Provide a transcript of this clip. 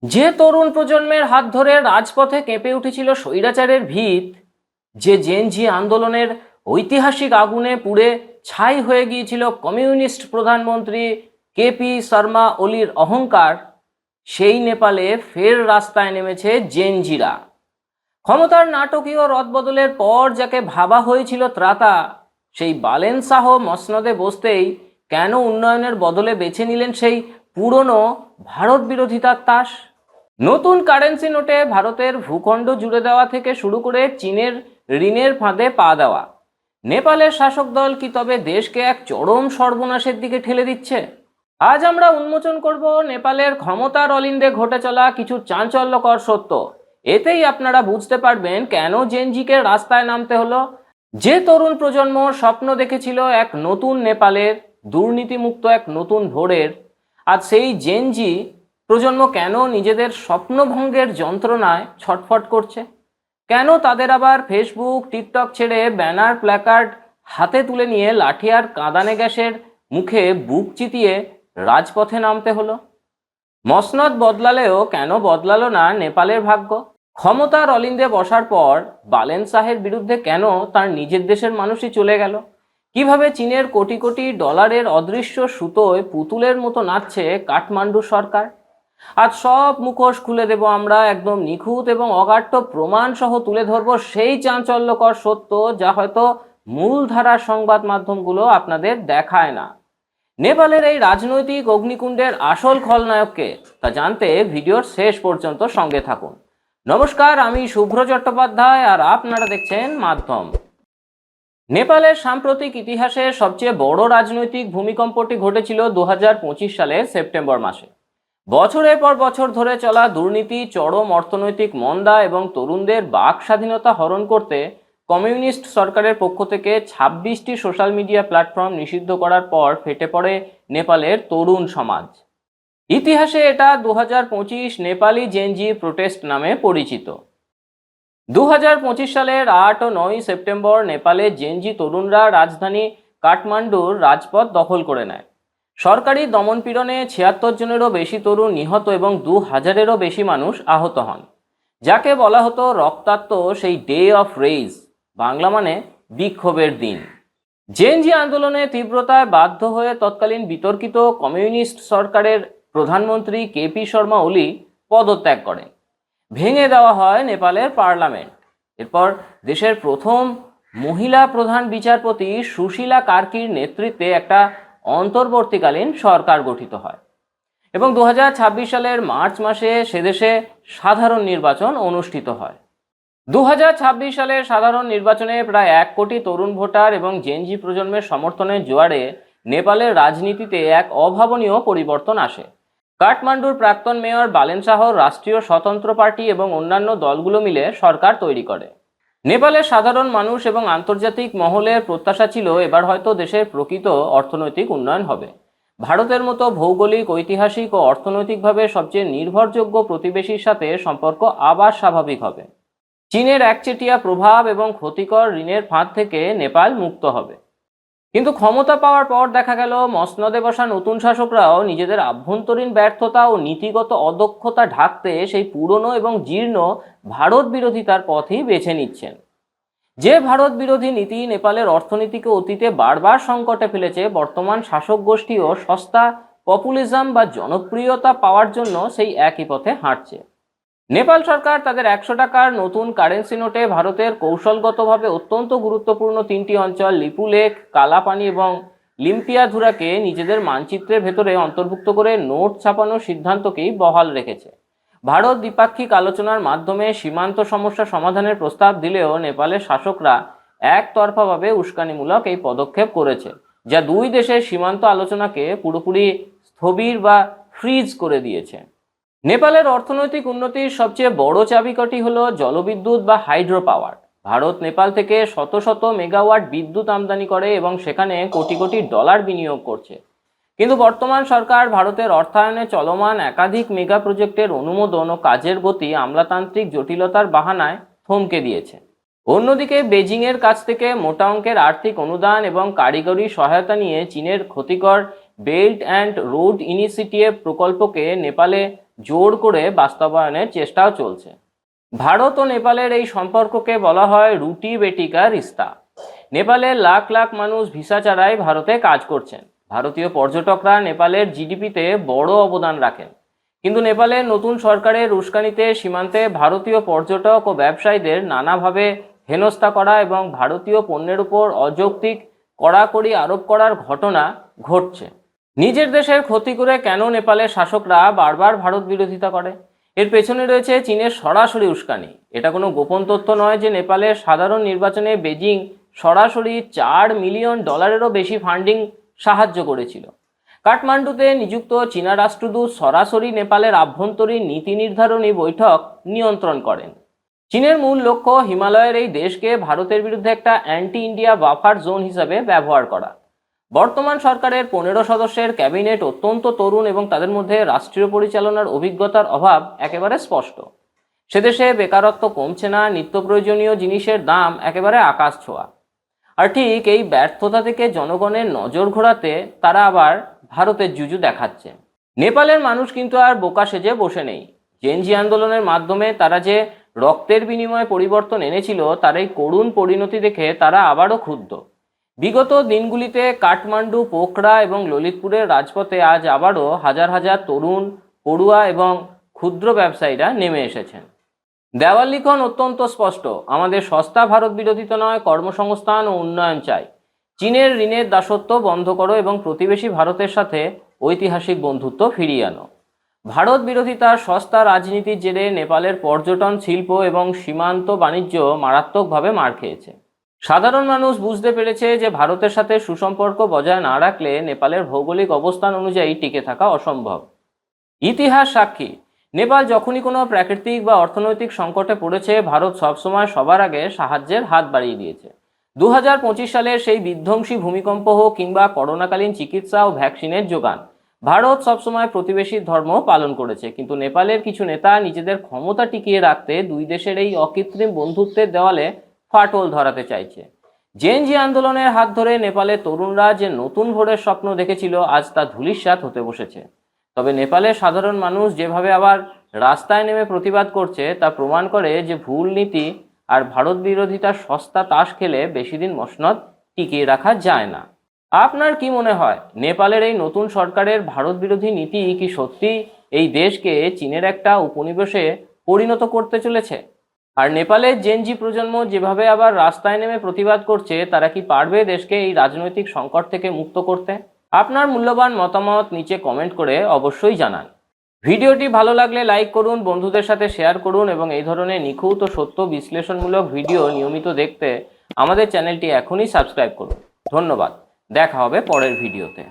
যে তরুণ প্রজন্মের হাত ধরে রাজপথে কেঁপে উঠেছিল স্বৈরাচারের ভিত, যে জেনজি আন্দোলনের ঐতিহাসিক আগুনে পুড়ে ছাই হয়ে গিয়েছিল কমিউনিস্ট প্রধানমন্ত্রী কেপি শর্মা ওলির অহংকার, সেই নেপালে ফের রাস্তায় নেমেছে জেনজিরা। ক্ষমতার নাটকীয় রদবদলের পর যাকে ভাবা হয়েছিল ত্রাতা, সেই বালেন শাহ মসনদে বসতেই কেন উন্নয়নের বদলে বেছে নিলেন সেই পুরনো ভারত বিরোধিতার তাস? নতুন কারেন্সি নোটে ভারতের ভূখণ্ড জুড়ে দেওয়া থেকে শুরু করে চীনের ঋণের ফাঁদে পা দেওয়া, নেপালের শাসক দল কি তবে দেশকে এক চরম সর্বনাশের দিকে ঠেলে দিচ্ছে? আজ আমরা উন্মোচন করব নেপালের ক্ষমতার অলিন্দে ঘটে চলা কিছু চাঞ্চল্যকর সত্য। এতেই আপনারা বুঝতে পারবেন কেন জেনজিকে রাস্তায় নামতে হলো। যে তরুণ প্রজন্ম স্বপ্ন দেখেছিল এক নতুন নেপালের, দুর্নীতিমুক্ত এক নতুন ভোরের, আজ সেই জেনজি প্রজন্ম কেন নিজেদের স্বপ্নভঙ্গের যন্ত্রণায় ছটফট করছে? কেন তাদের আবার ফেসবুক টিকটক ছেড়ে ব্যানার প্ল্যাকার্ড হাতে তুলে নিয়ে লাঠি আর কাঁদানে গ্যাসের মুখে বুক চিতিয়ে রাজপথে নামতে হলো? মসনদ বদলালেও কেন বদলালো না নেপালের ভাগ্য? ক্ষমতার অলিন্দে বসার পর বালেন শাহের বিরুদ্ধে কেন তার নিজের দেশের মানুষই চলে গেল? কিভাবে চীনের কোটি কোটি ডলারের অদৃশ্য সুতোয় পুতুলের মতো নাচছে কাঠমান্ডু সরকার? আজ সব মুখোশ খুলে দেব আমরা, একদম নিখুঁত এবং অগাট্য প্রমাণ সহ তুলে ধরবো সেই চাঞ্চল্যকর সত্য যা হয়তো মূলধারার সংবাদ মাধ্যমগুলো আপনাদের দেখায় না। নেপালের এই রাজনৈতিক অগ্নিকুণ্ডের আসল খলনায়ককে তা জানতে ভিডিওর শেষ পর্যন্ত সঙ্গে থাকুন। নমস্কার, আমি শুভ্র চট্টোপাধ্যায় আর আপনারা দেখছেন মাধ্যম। নেপালের সাম্প্রতিক ইতিহাসে সবচেয়ে বড় রাজনৈতিক ভূমিকম্পটি ঘটেছিল 2025 সালের সেপ্টেম্বর মাসে। বছরের পর বছর ধরে চলা দুর্নীতি, চরম অর্থনৈতিক মন্দা এবং তরুণদের বাক স্বাধীনতা হরণ করতে কমিউনিস্ট সরকারের পক্ষ থেকে 26টি সোশ্যাল মিডিয়া প্ল্যাটফর্ম নিষিদ্ধ করার পর ফেটে পড়ে নেপালের তরুণ সমাজ। ইতিহাসে এটা 2025 নেপালি জেনজি প্রোটেস্ট নামে পরিচিত। 2025 সালের 8 ও 9 সেপ্টেম্বর নেপালে জেনজি তরুণরা রাজধানী কাঠমান্ডুর রাজপথ দখল করে নেয়। সরকারি দমনপীড়নে 76 জনেরও বেশি তরুণ নিহত এবং 2000-এরও বেশি মানুষ আহত হন, যাকে বলা হতো রক্তাক্ত সেই ডে অফ রেইজ, বাংলা মানে বিক্ষোভের দিন। জেনজি আন্দোলনের তীব্রতায় বাধ্য হয়ে তৎকালীন বিতর্কিত কমিউনিস্ট সরকারের প্রধানমন্ত্রী কেপি শর্মা ওলি পদত্যাগ করেন। ভেঙে দেওয়া হয় নেপালের পার্লামেন্ট। এরপর দেশের প্রথম মহিলা প্রধান বিচারপতি সুশীলা কার্কির নেতৃত্বে একটা অন্তর্বর্তীকালীন সরকার গঠিত হয় এবং 2026 সালের মার্চ মাসে সেদেশে সাধারণ নির্বাচন অনুষ্ঠিত হয়। 2026 সালের সাধারণ নির্বাচনে প্রায় 1 কোটি তরুণ ভোটার এবং জেনজি প্রজন্মের সমর্থনের জোয়ারে নেপালের রাজনীতিতে এক অভাবনীয় পরিবর্তন আসে। কাঠমান্ডুর প্রাক্তন মেয়র বালেন শাহ রাষ্ট্রীয় স্বতন্ত্র পার্টি এবং অন্যান্য দলগুলো মিলে সরকার তৈরি করে। নেপালের সাধারণ মানুষ এবং আন্তর্জাতিক মহলের প্রত্যাশা ছিল এবার হয়তো দেশের প্রকৃত অর্থনৈতিক উন্নয়ন হবে। ভারতের মতো ভৌগোলিক, ঐতিহাসিক ও অর্থনৈতিকভাবে সবচেয়ে নির্ভরযোগ্য প্রতিবেশীর সাথে সম্পর্ক আবার স্বাভাবিক হবে। চীনের একচেটিয়া প্রভাব এবং ক্ষতিকর ঋণের ফাঁদ থেকে নেপাল মুক্ত হবে। কিন্তু ক্ষমতা পাওয়ার পর দেখা গেল মসনদে বসা নতুন শাসকরাও নিজেদের আভ্যন্তরীণ ব্যর্থতা ও নীতিগত অদক্ষতা ঢাকতে সেই পুরনো এবং জীর্ণ ভারত বিরোধিতার পথই বেছে নিচ্ছেন। যে ভারত বিরোধী নীতি নেপালের অর্থনীতিকে অতীতে বারবার সংকটে ফেলেছে, বর্তমান শাসক গোষ্ঠীও সস্তা পপুলিজম বা জনপ্রিয়তা পাওয়ার জন্য সেই একই পথে হাঁটছে। নেপাল সরকার তাদের 100 টাকার নতুন কারেন্সি নোটে ভারতের কৌশলগতভাবে অত্যন্ত গুরুত্বপূর্ণ 3টি অঞ্চল লিপুলেখ, কালাপানি এবং লিম্পিয়াধুরাকে নিজেদের মানচিত্রের ভেতরে অন্তর্ভুক্ত করে নোট ছাপানোর সিদ্ধান্তকেই বহাল রেখেছে। ভারত দ্বিপাক্ষিক আলোচনার মাধ্যমে সীমান্ত সমস্যা সমাধানের প্রস্তাব দিলেও নেপালের শাসকরা একতরফাভাবে উস্কানিমূলক এই পদক্ষেপ করেছে, যা দুই দেশের সীমান্ত আলোচনাকে পুরোপুরি স্থবির বা ফ্রিজ করে দিয়েছে। নেপালের অর্থনৈতিক উন্নতির সবচেয়ে বড় চাবিকাঠি হলো জলবিদ্যুৎ বা হাইড্রো পাওয়ার। ভারত নেপাল থেকে শত শত মেগাওয়াট বিদ্যুৎ আমদানি করে এবং সেখানে কোটি কোটি ডলার বিনিয়োগ করছে। কিন্তু বর্তমান সরকার ভারতের অর্থায়নে চলমান একাধিক মেগা প্রজেক্টের অনুমোদন ও কাজের গতি আমলাতান্ত্রিক জটিলতার বাহানায় থমকে দিয়েছে। অন্যদিকে বেজিংয়ের কাছ থেকে মোটা অঙ্কের আর্থিক অনুদান এবং কারিগরি সহায়তা নিয়ে চীনের ক্ষতিকর বেল্ট অ্যান্ড রোড ইনিশিয়েটিভ প্রকল্পকে নেপালে জোর করে বাস্তবায়নের চেষ্টাও চলছে। ভারত ও নেপালের এই সম্পর্ককে বলা হয় রুটি বেটি কা রিস্তা। নেপালের লাখ লাখ মানুষ ভিসা ছাড়াই ভারতে কাজ করছেন। ভারতীয় পর্যটকরা নেপালের জিডিপিতে বড় অবদান রাখেন। কিন্তু নেপালের নতুন সরকারের উস্কানিতে সীমান্তে ভারতীয় পর্যটক ও ব্যবসায়ীদের নানাভাবে হেনস্থা করা এবং ভারতীয় পণ্যের উপর অযৌক্তিক কড়াকড়ি আরোপ করার ঘটনা ঘটছে। নিজের দেশের ক্ষতি করে কেন নেপালের শাসকরা বারবার ভারত বিরোধিতা করে? এর পেছনে রয়েছে চীনের সরাসরি উস্কানি। এটা কোনো গোপন তথ্য নয় যে নেপালের সাধারণ নির্বাচনে বেজিং সরাসরি $4 মিলিয়ন বেশি ফান্ডিং সাহায্য করেছিল। কাঠমান্ডুতে নিযুক্ত চীনা রাষ্ট্রদূত সরাসরি নেপালের আভ্যন্তরীণ নীতি নির্ধারণী বৈঠক নিয়ন্ত্রণ করেন। চীনের মূল লক্ষ্য হিমালয়ের এই দেশকে ভারতের বিরুদ্ধে একটা অ্যান্টি ইন্ডিয়া বাফার জোন হিসাবে ব্যবহার করা। বর্তমান সরকারের 15 সদস্যের ক্যাবিনেট অত্যন্ত তরুণ এবং তাদের মধ্যে রাষ্ট্রীয় পরিচালনার অভিজ্ঞতার অভাব একেবারে স্পষ্ট। সেদেশে বেকারত্ব কমছে না, নিত্য প্রয়োজনীয় জিনিসের দাম একেবারে আকাশ ছোঁয়া। আর ঠিক এই ব্যর্থতা থেকে জনগণের নজর ঘোরাতে তারা আবার ভারতের জুজু দেখাচ্ছে। নেপালের মানুষ কিন্তু আর বোকা সেজে বসে নেই। জেনজি আন্দোলনের মাধ্যমে তারা যে রক্তের বিনিময়ে পরিবর্তন এনেছিল তার এই করুণ পরিণতি দেখে তারা আবারও ক্ষুব্ধ। বিগত দিনগুলিতে কাঠমান্ডু, পোখরা এবং ললিতপুরের রাজপথে আজ আবারও হাজার হাজার তরুণ, পড়ুয়া এবং ক্ষুদ্র ব্যবসায়ীরা নেমে এসেছেন। দেওয়াল লিখন অত্যন্ত স্পষ্ট, আমাদের সস্তা ভারত বিরোধিতা নয়, কর্মসংস্থান ও উন্নয়ন চাই। চীনের ঋণের দাসত্ব বন্ধ করো এবং প্রতিবেশী ভারতের সাথে ঐতিহাসিক বন্ধুত্ব ফিরিয়ে আনো। ভারত বিরোধিতার সস্তা রাজনীতির জেরে নেপালের পর্যটন শিল্প এবং সীমান্ত বাণিজ্য মারাত্মকভাবে মার খেয়েছে। সাধারণ মানুষ বুঝতে পেরেছে যে ভারতের সাথে সুসম্পর্ক বজায় না রাখলে নেপালের ভৌগোলিক অবস্থান অনুযায়ী টিকে থাকা অসম্ভব। ইতিহাস সাক্ষী, নেপাল যখনই কোনো প্রাকৃতিক বা অর্থনৈতিক সংকটে পড়েছে ভারত সবসময় সবার আগে সাহায্যের হাত বাড়িয়ে দিয়েছে। 2025 সালের সেই বিধ্বংসী ভূমিকম্প হোক কিংবা করোনাকালীন চিকিৎসা ও ভ্যাকসিনের যোগান, ভারত সবসময় প্রতিবেশীর ধর্ম পালন করেছে। কিন্তু নেপালের কিছু নেতা নিজেদের ক্ষমতা টিকিয়ে রাখতে দুই দেশের এই অকৃত্রিম বন্ধুত্বের দেওয়ালে ফাটল ধরাতে চাইছে। জেনজি আন্দোলনের হাত ধরে নেপালের তরুণরা যে নতুন ভোরের স্বপ্ন দেখেছিল আজ তা ধূলিসাৎ হতে বসেছে। তবে নেপালের সাধারণ মানুষ যেভাবে আবার রাস্তায় নেমে প্রতিবাদ করছে তা প্রমাণ করে যে ভুল নীতি আর ভারত বিরোধিতার সস্তা তাস খেলে বেশি দিন মসনদ টিকিয়ে রাখা যায় না। আপনার কি মনে হয় নেপালের এই নতুন সরকারের ভারত বিরোধী নীতি কি সত্যি এই দেশকে চীনের একটা উপনিবেশে পরিণত করতে চলেছে? আর নেপালের জেনজি প্রজন্ম যেভাবে আবার রাস্তায় নেমে প্রতিবাদ করছে তারা কি পারবে দেশকে এই রাজনৈতিক সংকট থেকে মুক্ত করতে? আপনার মূল্যবান মতামত নিচে কমেন্ট করে অবশ্যই জানান। ভিডিওটি ভালো লাগলে লাইক করুন, বন্ধুদের সাথে শেয়ার করুন এবং এই ধরনের নিখুঁত ও সত্য বিশ্লেষণমূলক ভিডিও নিয়মিত দেখতে আমাদের চ্যানেলটি এখনই সাবস্ক্রাইব করুন। ধন্যবাদ। দেখা হবে পরের ভিডিওতে।